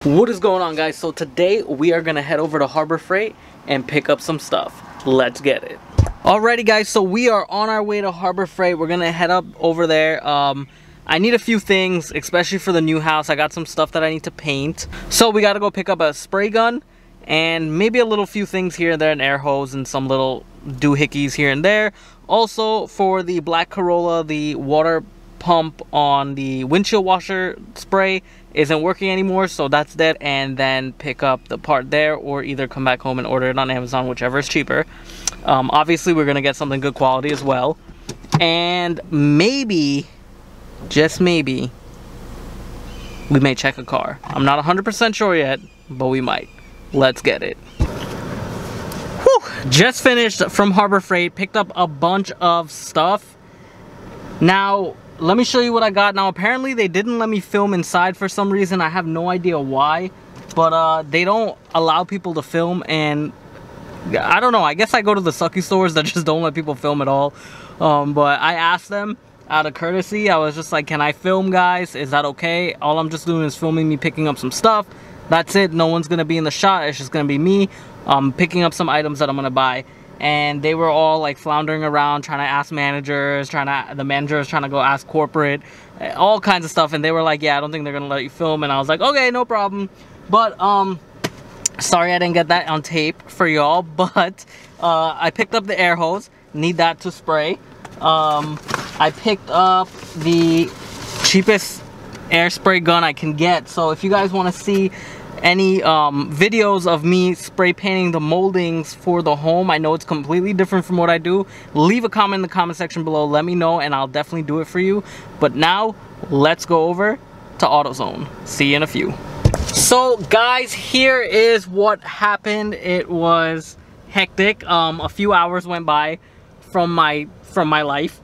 What is going on, guys? So today we are gonna head over to Harbor Freight and pick up some stuff. Let's get it. Alrighty guys, so we are on our way to Harbor Freight. We're gonna head up over there. I need a few things, especially for the new house. I got some stuff that I need to paint. So we gotta go pick up a spray gun and maybe a little few things here and there, an air hose and some little doohickeys here and there. Also for the black Corolla, the water pump on the windshield washer spray isn't working anymore, so that's dead. And then pick up the part there, or either come back home and order it on Amazon, whichever is cheaper. Obviously we're gonna get something good quality as well, and maybe, just maybe, we may check a car. I'm not 100% sure yet, but we might. Let's get it. Whew. Just finished from Harbor Freight, picked up a bunch of stuff. Now let me show you what I got. Now apparently they didn't let me film inside for some reason. I have no idea why, but they don't allow people to film, and I don't know, I guess I go to the sucky stores that just don't let people film at all. But I asked them out of courtesy. I was just like, can I film, guys? Is that okay? All I'm just doing is filming me picking up some stuff. That's it. No one's gonna be in the shot. It's just gonna be me picking up some items that I'm gonna buy. And they were all like floundering around, trying to ask managers, the manager was trying to go ask corporate, all kinds of stuff. And they were like, yeah, I don't think they're gonna let you film. And I was like, okay, no problem. But sorry I didn't get that on tape for y'all. But I picked up the air hose. Need that to spray. I picked up the cheapest air spray gun I can get. So if you guys want to see any videos of me spray painting the moldings for the home, I know it's completely different from what I do, leave a comment in the comment section below. Let me know and I'll definitely do it for you. But now let's go over to AutoZone. See you in a few. So guys, here is what happened. It was hectic. A few hours went by from my life.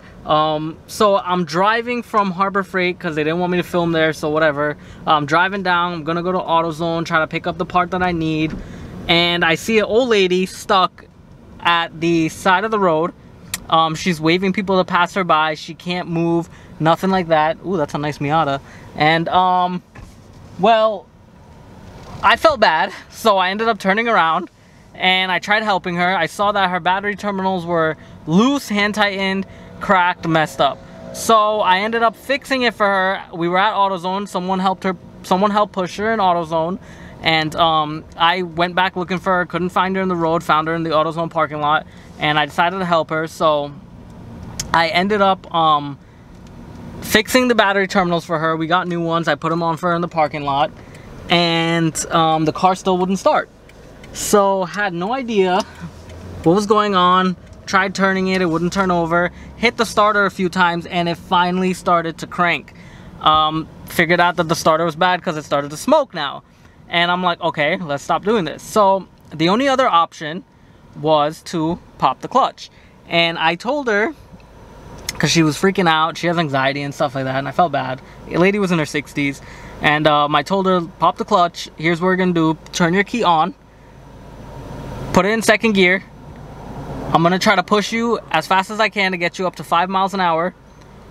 So I'm driving from Harbor Freight because they didn't want me to film there, so whatever. I'm driving down. I'm gonna go to AutoZone, try to pick up the part that I need, and I see an old lady stuck at the side of the road. She's waving people to pass her by. She can't move, nothing like that. Ooh, that's a nice Miata. And well, I felt bad, so I ended up turning around and I tried helping her. I saw that her battery terminals were loose, hand tightened, cracked, messed up. So I ended up fixing it for her. We were at AutoZone. Someone helped push her in AutoZone, and I went back looking for her, couldn't find her in the road, found her in the AutoZone parking lot, and I decided to help her. So I ended up fixing the battery terminals for her. We got new ones. I put them on for her in the parking lot, and the car still wouldn't start. So had no idea what was going on. Tried turning it, it wouldn't turn over. Hit the starter a few times and it finally started to crank. Figured out that the starter was bad because it started to smoke now. And I'm like, okay, let's stop doing this. So the only other option was to pop the clutch. And I told her, because she was freaking out, she has anxiety and stuff like that, and I felt bad. The lady was in her 60s. And I told her, pop the clutch. Here's what we're gonna do. Turn your key on. Put it in second gear. I'm gonna try to push you as fast as I can to get you up to 5 miles an hour,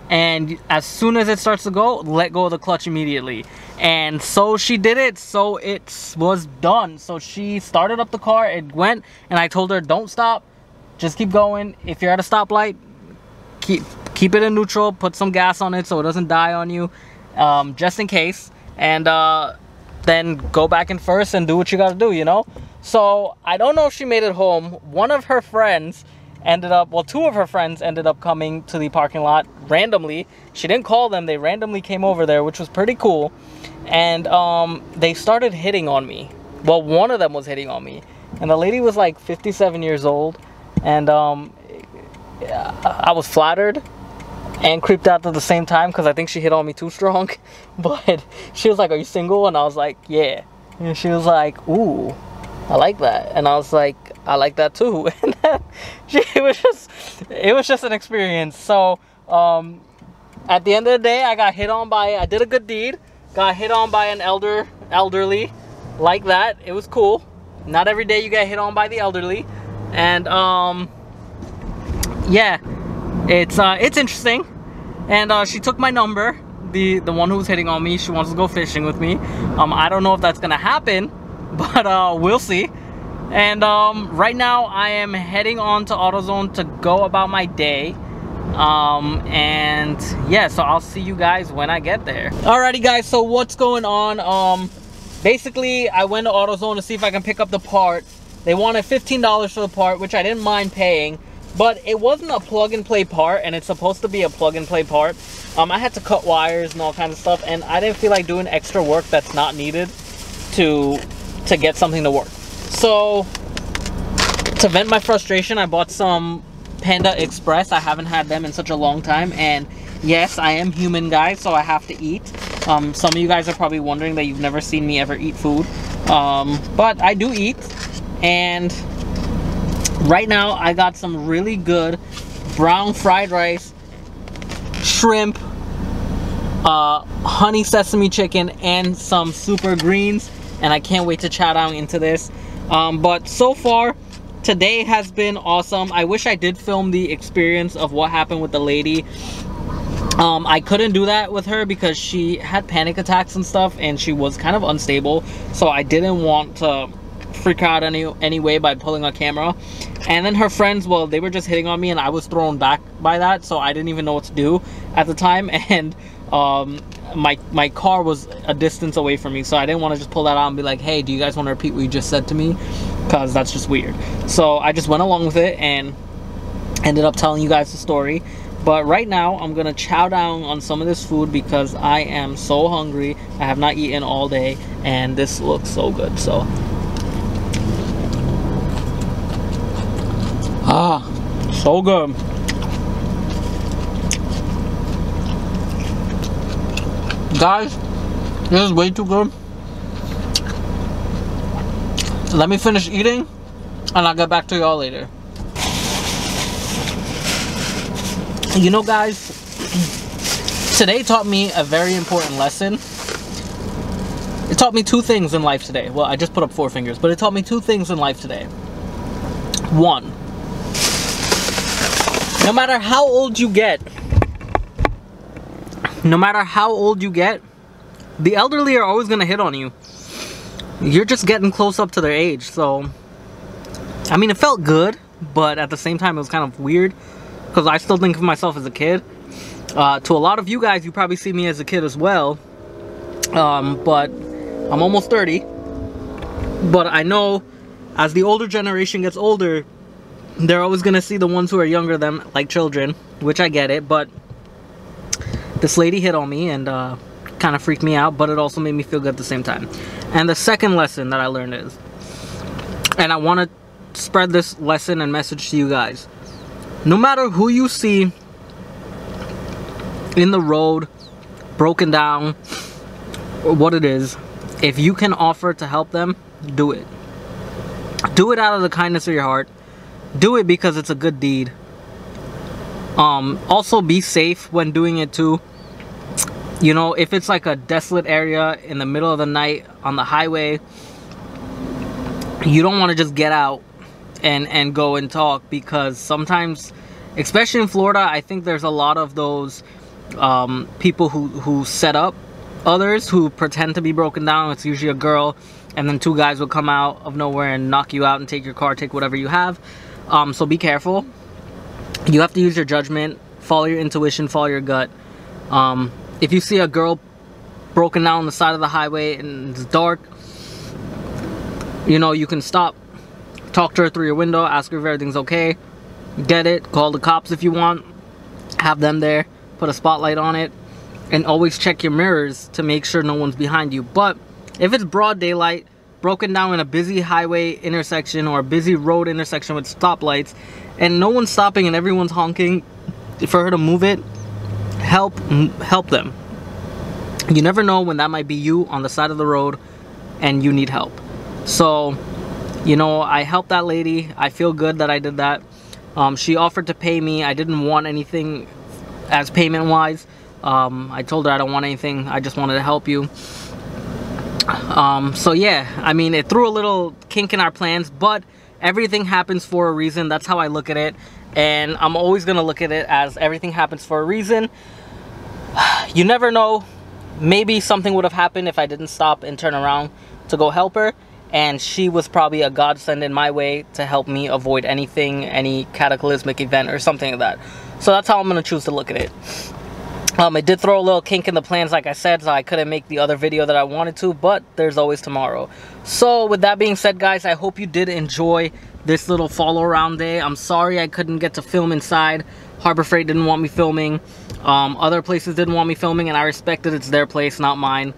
and as soon as it starts to go, let go of the clutch immediately. And so she did it, so it was done. So she started up the car, it went, and I told her, don't stop, just keep going. If you're at a stoplight, keep it in neutral, put some gas on it so it doesn't die on you, just in case, and then go back in first and do what you gotta do, you know? So I don't know if she made it home. One of her friends ended up, well, two of her friends ended up coming to the parking lot randomly. She didn't call them, they randomly came over there, which was pretty cool. And they started hitting on me. Well, one of them was hitting on me, and the lady was like 57 years old, and I was flattered and creeped out at the same time because I think she hit on me too strong. But she was like, are you single? And I was like, yeah. And she was like, ooh, I like that. And I was like, I like that too. And then it was just an experience. So at the end of the day, I did a good deed, got hit on by an elderly like that. It was cool. Not every day you get hit on by the elderly. And yeah, it's interesting. And she took my number, the one who's hitting on me, she wants to go fishing with me. I don't know if that's gonna happen, but we'll see. And right now I am heading on to AutoZone to go about my day. And yeah, so I'll see you guys when I get there. Alrighty guys, so what's going on? Basically I went to AutoZone to see if I can pick up the part. They wanted $15 for the part, which I didn't mind paying, but it wasn't a plug and play part, and it's supposed to be a plug and play part. I had to cut wires and all kinds of stuff, and I didn't feel like doing extra work that's not needed to get something to work. So to vent my frustration, I bought some Panda Express. I haven't had them in such a long time, and yes, I am human, guys, so I have to eat. Some of you guys are probably wondering that you've never seen me ever eat food, but I do eat. And right now I got some really good brown fried rice, shrimp, honey sesame chicken, and some super greens, and I can't wait to chow down into this. But so far today has been awesome. I wish I did film the experience of what happened with the lady. I couldn't do that with her because she had panic attacks and stuff, and she was kind of unstable, so I didn't want to freak her out anyway by pulling a camera. And then her friends, well, they were just hitting on me, and I was thrown back by that, so I didn't even know what to do at the time. And my car was a distance away from me, so I didn't want to just pull that out and be like, hey, do you guys want to repeat what you just said to me? Because that's just weird. So I just went along with it and ended up telling you guys the story. But right now I'm gonna chow down on some of this food because I am so hungry. I have not eaten all day, and this looks so good. So so good. Guys, this is way too good. Let me finish eating and I'll get back to y'all later. You know, guys, today taught me a very important lesson. It taught me two things in life today. Well, I just put up 4 fingers, but it taught me 2 things in life today. One, no matter how old you get, the elderly are always going to hit on you. You're just getting close up to their age. So, I mean, it felt good, but at the same time, it was kind of weird because I still think of myself as a kid. To a lot of you guys, you probably see me as a kid as well. But I'm almost 30. But I know as the older generation gets older, they're always going to see the ones who are younger than like children, which I get it. But this lady hit on me and kind of freaked me out, but it also made me feel good at the same time. And the second lesson that I learned is, and I want to spread this lesson and message to you guys, no matter who you see in the road, broken down, or what it is, if you can offer to help them, do it. Do it out of the kindness of your heart. Do it because it's a good deed. Also be safe when doing it too. You know, if it's like a desolate area in the middle of the night on the highway, you don't want to just get out and go and talk, because sometimes, especially in Florida, I think there's a lot of those people who set up others who pretend to be broken down. It's usually a girl, and then 2 guys will come out of nowhere and knock you out and take your car, take whatever you have. So be careful. You have to use your judgment, follow your intuition, follow your gut. If you see a girl broken down on the side of the highway and it's dark, you know, you can stop, talk to her through your window, ask her if everything's okay, get it, call the cops if you want, have them there, put a spotlight on it, and always check your mirrors to make sure no one's behind you. But if it's broad daylight, broken down in a busy highway intersection or a busy road intersection with stoplights, and no one's stopping and everyone's honking for her to move it, help them. You never know when that might be you on the side of the road and you need help. So, you know, I helped that lady. I feel good that I did that. She offered to pay me. I didn't want anything as payment wise. I told her I don't want anything, I just wanted to help you. So yeah, I mean, it threw a little kink in our plans, but everything happens for a reason. That's how I look at it, and I'm always gonna look at it as everything happens for a reason. You never know. Maybe something would have happened if I didn't stop and turn around to go help her. And she was probably a godsend in my way to help me avoid anything, any cataclysmic event or something like that. So that's how I'm going to choose to look at it. It did throw a little kink in the plans, like I said, so I couldn't make the other video that I wanted to, but there's always tomorrow. So with that being said, guys, I hope you did enjoy this little follow around day. I'm sorry I couldn't get to film inside. Harbor Freight didn't want me filming. Other places didn't want me filming, and I respect it. It's their place, not mine.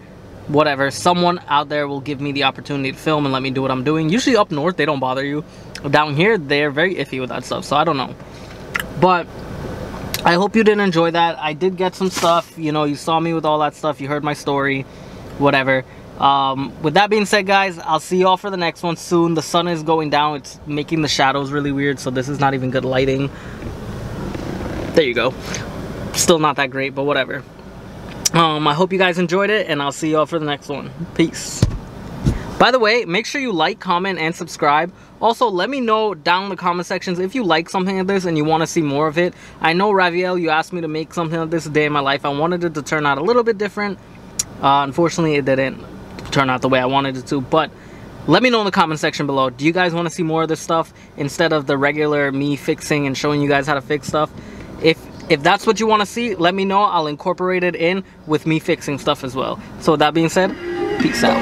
Whatever. Someone out there will give me the opportunity to film and let me do what I'm doing. Usually up north, they don't bother you. Down here, they're very iffy with that stuff, so I don't know. But I hope you did enjoy that. I did get some stuff. You know, you saw me with all that stuff. You heard my story. Whatever. With that being said, guys, I'll see y'all for the next one soon. The sun is going down. It's making the shadows really weird, so this is not even good lighting. There you go. Still not that great, but whatever. I hope you guys enjoyed it, and I'll see y'all for the next one. Peace. By the way, make sure you like, comment, and subscribe. Also, let me know down in the comment sections if you like something like this and you want to see more of it. I know, Raviel, you asked me to make something like this a day in my life. I wanted it to turn out a little bit different. Unfortunately, it didn't turn out the way I wanted it to, but let me know in the comment section below. Do you guys want to see more of this stuff instead of the regular me fixing and showing you guys how to fix stuff? If that's what you want to see, let me know. I'll incorporate it in with me fixing stuff as well. So with that being said, peace out.